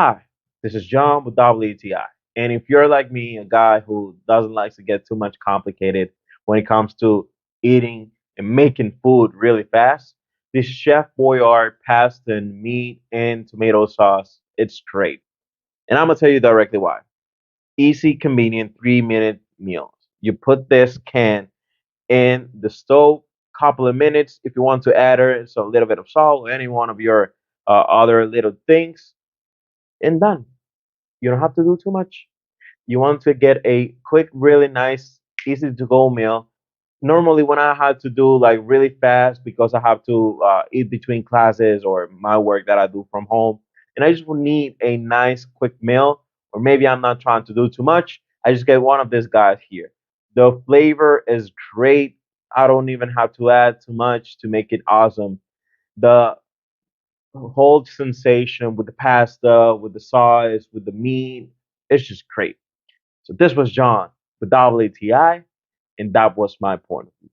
Hi, this is John with WTI. And if you're like me, a guy who doesn't like to get too much complicated when it comes to eating and making food really fast, this Chef Boyardee pasta and meat and tomato sauce, it's great. And I'm gonna tell you directly why. Easy, convenient, 3-minute meals. You put this can in the stove, couple of minutes. If you want to add it, so a little bit of salt or any one of your other little things, and done. You don't have to do too much. You want to get a quick, really nice, easy to go meal. Normally, when I had to do like really fast because I have to eat between classes or my work that I do from home, and I just would need a nice, quick meal, or maybe I'm not trying to do too much, I just get one of these guys here. The flavor is great. I don't even have to add too much to make it awesome. The whole sensation with the pasta, with the sauce, with the meat, it's just great. So this was John with WTI, and that was my point of view.